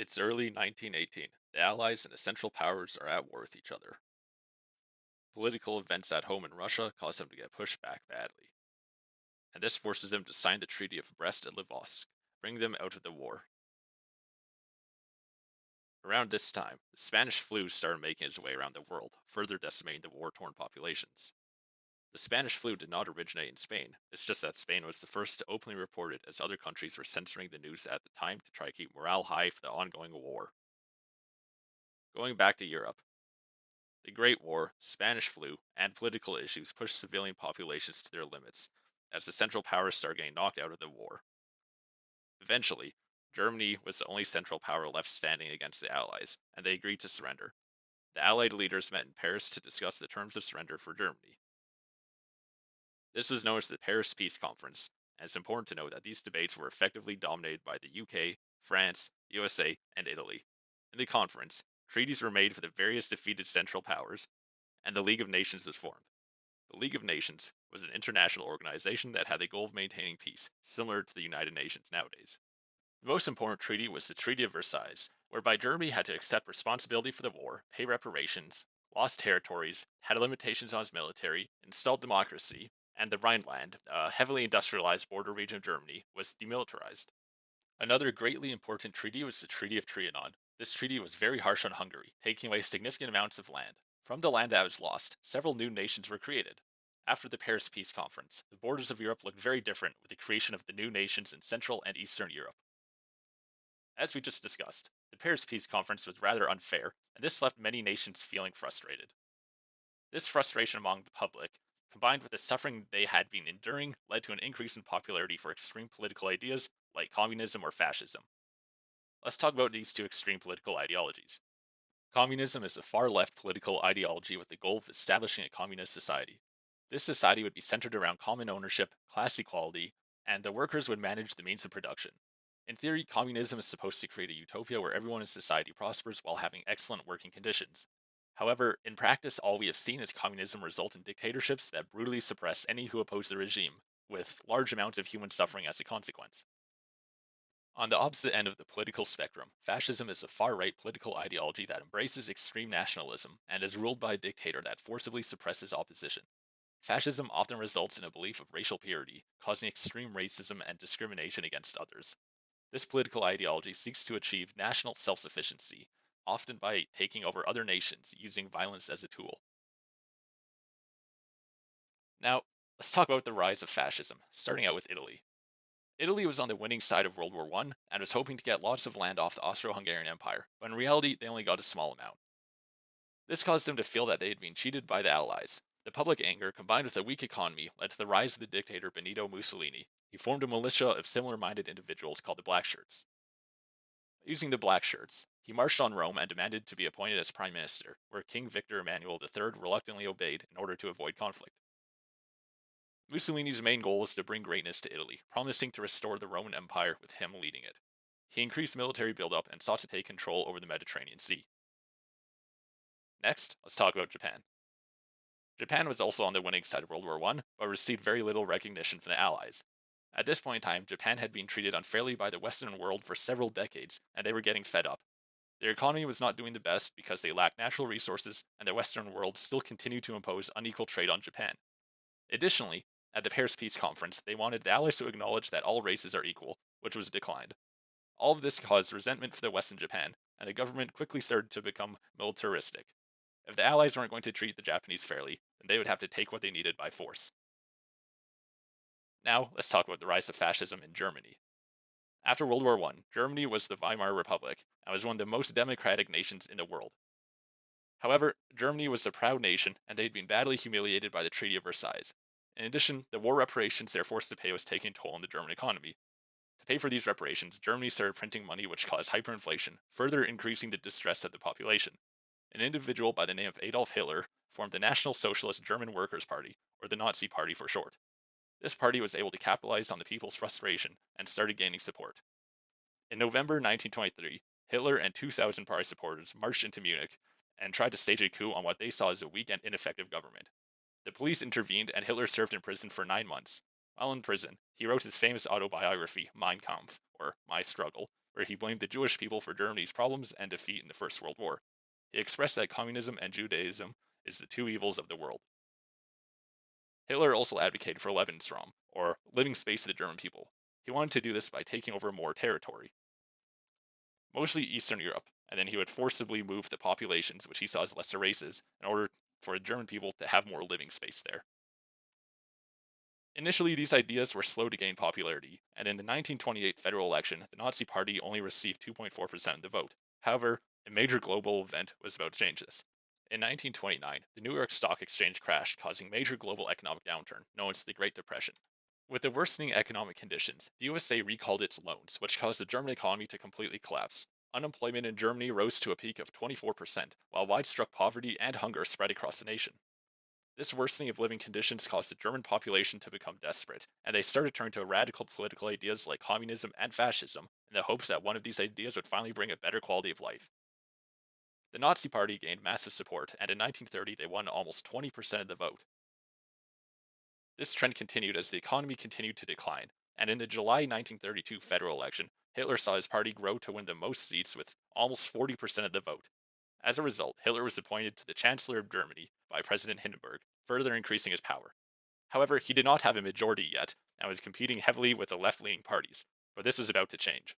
It's early 1918. The Allies and the Central Powers are at war with each other. Political events at home in Russia cause them to get pushed back badly, and this forces them to sign the Treaty of Brest and Litovsk, bringing them out of the war. Around this time, the Spanish flu started making its way around the world, further decimating the war-torn populations. The Spanish flu did not originate in Spain, it's just that Spain was the first to openly report it as other countries were censoring the news at the time to try to keep morale high for the ongoing war. Going back to Europe, the Great War, Spanish flu, and political issues pushed civilian populations to their limits, as the Central Powers started getting knocked out of the war. Eventually, Germany was the only Central Power left standing against the Allies, and they agreed to surrender. The Allied leaders met in Paris to discuss the terms of surrender for Germany. This was known as the Paris Peace Conference, and it's important to note that these debates were effectively dominated by the UK, France, USA, and Italy. In the conference, treaties were made for the various defeated Central Powers, and the League of Nations was formed. The League of Nations was an international organization that had the goal of maintaining peace, similar to the United Nations nowadays. The most important treaty was the Treaty of Versailles, whereby Germany had to accept responsibility for the war, pay reparations, lost territories, had limitations on its military, installed democracy, and the Rhineland, a heavily industrialized border region of Germany, was demilitarized. Another greatly important treaty was the Treaty of Trianon. This treaty was very harsh on Hungary, taking away significant amounts of land. From the land that was lost, several new nations were created. After the Paris Peace Conference, the borders of Europe looked very different with the creation of the new nations in Central and Eastern Europe. As we just discussed, the Paris Peace Conference was rather unfair, and this left many nations feeling frustrated. This frustration among the public, combined with the suffering they had been enduring, led to an increase in popularity for extreme political ideas like communism or fascism. Let's talk about these two extreme political ideologies. Communism is a far left political ideology with the goal of establishing a communist society. This society would be centered around common ownership, class equality, and the workers would manage the means of production. In theory, communism is supposed to create a utopia where everyone in society prospers while having excellent working conditions. However, in practice, all we have seen is communism result in dictatorships that brutally suppress any who oppose the regime, with large amounts of human suffering as a consequence. On the opposite end of the political spectrum, fascism is a far right political ideology that embraces extreme nationalism and is ruled by a dictator that forcibly suppresses opposition. Fascism often results in a belief of racial purity, causing extreme racism and discrimination against others. This political ideology seeks to achieve national self sufficiency, often by taking over other nations using violence as a tool. Now, let's talk about the rise of fascism, starting out with Italy. Italy was on the winning side of World War I and was hoping to get lots of land off the Austro Hungarian Empire, but in reality, they only got a small amount. This caused them to feel that they had been cheated by the Allies. The public anger, combined with a weak economy, led to the rise of the dictator Benito Mussolini. He formed a militia of similar minded individuals called the Black Shirts. Using the Black Shirts, he marched on Rome and demanded to be appointed as prime minister, where King Victor Emmanuel III reluctantly obeyed in order to avoid conflict. Mussolini's main goal was to bring greatness to Italy, promising to restore the Roman Empire with him leading it. He increased military buildup and sought to take control over the Mediterranean Sea. Next, let's talk about Japan. Japan was also on the winning side of World War I, but received very little recognition from the Allies. At this point in time, Japan had been treated unfairly by the Western world for several decades, and they were getting fed up. Their economy was not doing the best because they lacked natural resources, and the Western world still continued to impose unequal trade on Japan. Additionally, at the Paris Peace Conference, they wanted the Allies to acknowledge that all races are equal, which was declined. All of this caused resentment for the West in Japan, and the government quickly started to become militaristic. If the Allies weren't going to treat the Japanese fairly, then they would have to take what they needed by force. Now, let's talk about the rise of fascism in Germany. After World War I, Germany was the Weimar Republic and was one of the most democratic nations in the world. However, Germany was a proud nation and they had been badly humiliated by the Treaty of Versailles. In addition, the war reparations they were forced to pay was taking a toll on the German economy. To pay for these reparations, Germany started printing money which caused hyperinflation, further increasing the distress of the population. An individual by the name of Adolf Hitler formed the National Socialist German Workers' Party, or the Nazi Party for short. This party was able to capitalize on the people's frustration and started gaining support. In November 1923, Hitler and 2,000 party supporters marched into Munich and tried to stage a coup on what they saw as a weak and ineffective government. The police intervened and Hitler served in prison for 9 months. While in prison, he wrote his famous autobiography, Mein Kampf, or My Struggle, where he blamed the Jewish people for Germany's problems and defeat in the First World War. He expressed that communism and Judaism is the two evils of the world. Hitler also advocated for Lebensraum, or living space to the German people. He wanted to do this by taking over more territory, mostly Eastern Europe, and then he would forcibly move the populations, which he saw as lesser races, in order for the German people to have more living space there. Initially, these ideas were slow to gain popularity, and in the 1928 federal election, the Nazi Party only received 2.4% of the vote. However, a major global event was about to change this. In 1929, the New York Stock Exchange crashed, causing major global economic downturn, known as the Great Depression. With the worsening economic conditions, the USA recalled its loans, which caused the German economy to completely collapse. Unemployment in Germany rose to a peak of 24%, while widespread poverty and hunger spread across the nation. This worsening of living conditions caused the German population to become desperate, and they started turning to radical political ideas like communism and fascism in the hopes that one of these ideas would finally bring a better quality of life. The Nazi Party gained massive support, and in 1930 they won almost 20% of the vote. This trend continued as the economy continued to decline, and in the July 1932 federal election, Hitler saw his party grow to win the most seats with almost 40% of the vote. As a result, Hitler was appointed to the Chancellor of Germany by President Hindenburg, further increasing his power. However, he did not have a majority yet, and was competing heavily with the left-leaning parties, but this was about to change.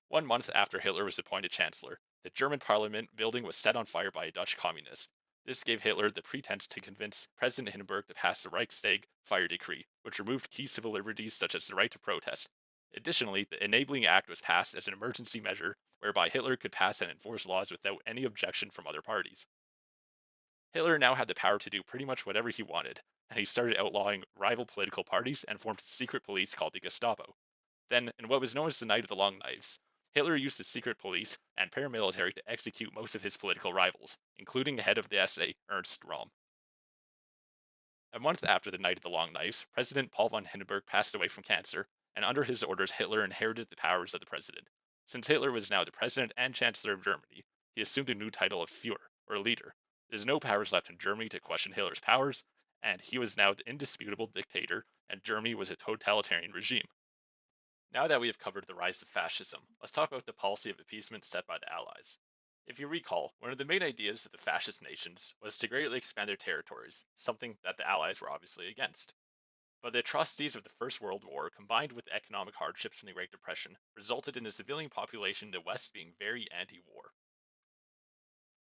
1 month after Hitler was appointed Chancellor, the German parliament building was set on fire by a Dutch communist. This gave Hitler the pretense to convince President Hindenburg to pass the Reichstag fire decree, which removed key civil liberties such as the right to protest. Additionally, the Enabling Act was passed as an emergency measure whereby Hitler could pass and enforce laws without any objection from other parties. Hitler now had the power to do pretty much whatever he wanted, and he started outlawing rival political parties and formed a secret police called the Gestapo. Then, in what was known as the Night of the Long Knives, Hitler used the secret police and paramilitary to execute most of his political rivals, including the head of the SA, Ernst Röhm. A month after the Night of the Long Knives, President Paul von Hindenburg passed away from cancer, and under his orders Hitler inherited the powers of the president. Since Hitler was now the president and chancellor of Germany, he assumed a new title of Führer, or leader. There's no powers left in Germany to question Hitler's powers, and he was now the indisputable dictator, and Germany was a totalitarian regime. Now that we have covered the rise of fascism, let's talk about the policy of appeasement set by the Allies. If you recall, one of the main ideas of the fascist nations was to greatly expand their territories, something that the Allies were obviously against. But the atrocities of the First World War, combined with economic hardships from the Great Depression, resulted in the civilian population in the West being very anti-war.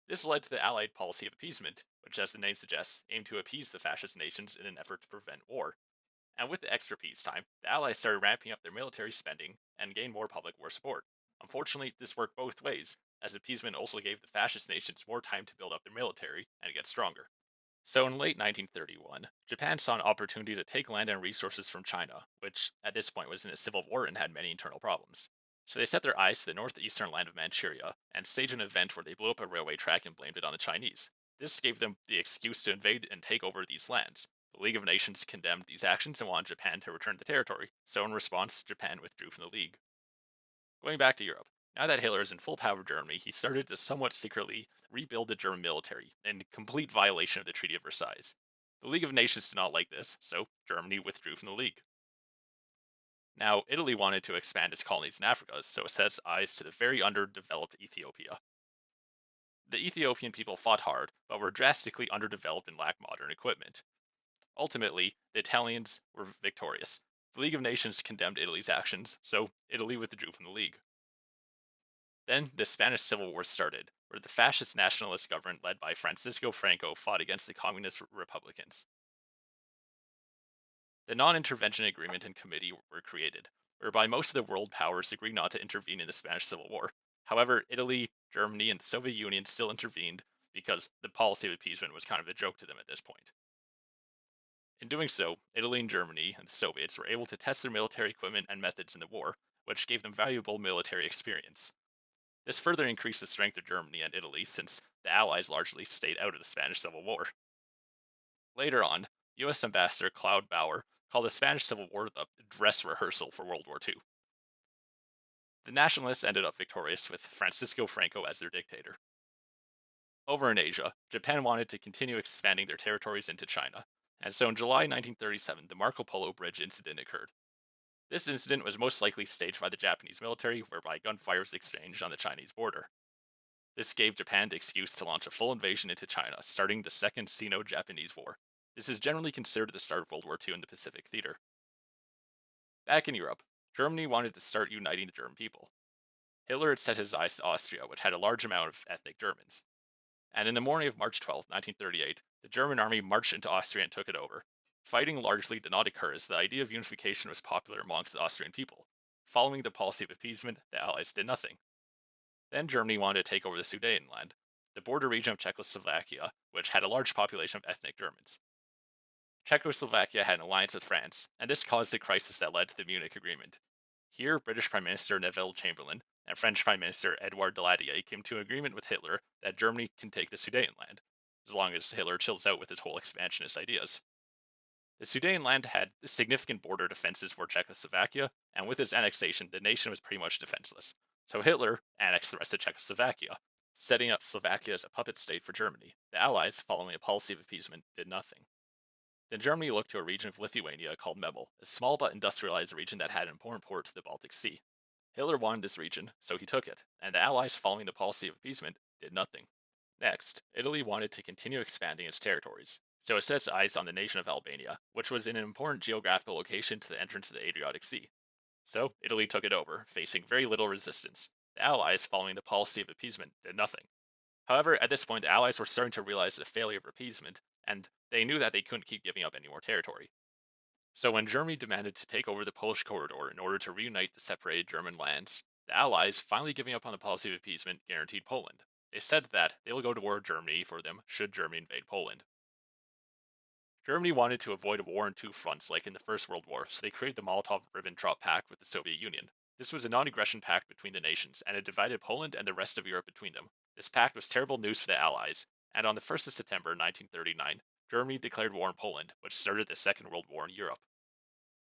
This led to the Allied policy of appeasement, which, as the name suggests, aimed to appease the fascist nations in an effort to prevent war. And with the extra peacetime, the Allies started ramping up their military spending and gained more public war support. Unfortunately, this worked both ways, as appeasement also gave the fascist nations more time to build up their military and get stronger. So in late 1931, Japan saw an opportunity to take land and resources from China, which at this point was in a civil war and had many internal problems. So they set their eyes to the northeastern land of Manchuria and staged an event where they blew up a railway track and blamed it on the Chinese. This gave them the excuse to invade and take over these lands. The League of Nations condemned these actions and wanted Japan to return the territory, so in response, Japan withdrew from the League. Going back to Europe, now that Hitler is in full power of Germany, he started to somewhat secretly rebuild the German military, in complete violation of the Treaty of Versailles. The League of Nations did not like this, so Germany withdrew from the League. Now, Italy wanted to expand its colonies in Africa, so it set its eyes to the very underdeveloped Ethiopia. The Ethiopian people fought hard, but were drastically underdeveloped and lacked modern equipment. Ultimately, the Italians were victorious. The League of Nations condemned Italy's actions, so Italy withdrew from the League. Then the Spanish Civil War started, where the fascist nationalist government led by Francisco Franco fought against the communist republicans. The Non-Intervention Agreement and Committee were created, whereby most of the world powers agreed not to intervene in the Spanish Civil War. However, Italy, Germany, and the Soviet Union still intervened because the policy of appeasement was kind of a joke to them at this point. In doing so, Italy and Germany and the Soviets were able to test their military equipment and methods in the war, which gave them valuable military experience. This further increased the strength of Germany and Italy since the Allies largely stayed out of the Spanish Civil War. Later on, US Ambassador Claude Bauer called the Spanish Civil War the dress rehearsal for World War II. The nationalists ended up victorious with Francisco Franco as their dictator. Over in Asia, Japan wanted to continue expanding their territories into China, and so in July 1937 the Marco Polo Bridge incident occurred. This incident was most likely staged by the Japanese military, whereby gunfire was exchanged on the Chinese border. This gave Japan the excuse to launch a full invasion into China, starting the Second Sino-Japanese War. This is generally considered the start of World War II in the Pacific theater. Back in Europe, Germany wanted to start uniting the German people. Hitler had set his eyes to Austria, which had a large amount of ethnic Germans. And in the morning of March 12, 1938, the German army marched into Austria and took it over. Fighting largely did not occur as the idea of unification was popular amongst the Austrian people. Following the policy of appeasement, the Allies did nothing. Then Germany wanted to take over the Sudetenland, the border region of Czechoslovakia, which had a large population of ethnic Germans. Czechoslovakia had an alliance with France, and this caused the crisis that led to the Munich Agreement. Here, British Prime Minister Neville Chamberlain and French Prime Minister Edouard Daladier came to an agreement with Hitler that Germany can take the Sudetenland, as long as Hitler chills out with his whole expansionist ideas. The Sudetenland had significant border defenses for Czechoslovakia, and with its annexation, the nation was pretty much defenseless. So Hitler annexed the rest of Czechoslovakia, setting up Slovakia as a puppet state for Germany. The Allies, following a policy of appeasement, did nothing. Then Germany looked to a region of Lithuania called Memel, a small but industrialized region that had an important port to the Baltic Sea. Hitler wanted this region, so he took it, and the Allies, following the policy of appeasement, did nothing. Next, Italy wanted to continue expanding its territories, so it set its eyes on the nation of Albania, which was in an important geographical location to the entrance to the Adriatic Sea. So, Italy took it over, facing very little resistance. The Allies, following the policy of appeasement, did nothing. However, at this point, the Allies were starting to realize the failure of appeasement, and they knew that they couldn't keep giving up any more territory. So when Germany demanded to take over the Polish corridor in order to reunite the separated German lands, the Allies, finally giving up on the policy of appeasement, guaranteed Poland. They said that they will go to war with Germany for them should Germany invade Poland. Germany wanted to avoid a war on two fronts like in the First World War, so they created the Molotov-Ribbentrop Pact with the Soviet Union. This was a non-aggression pact between the nations, and it divided Poland and the rest of Europe between them. This pact was terrible news for the Allies, and on the 1st of September 1939, Germany declared war on Poland, which started the Second World War in Europe.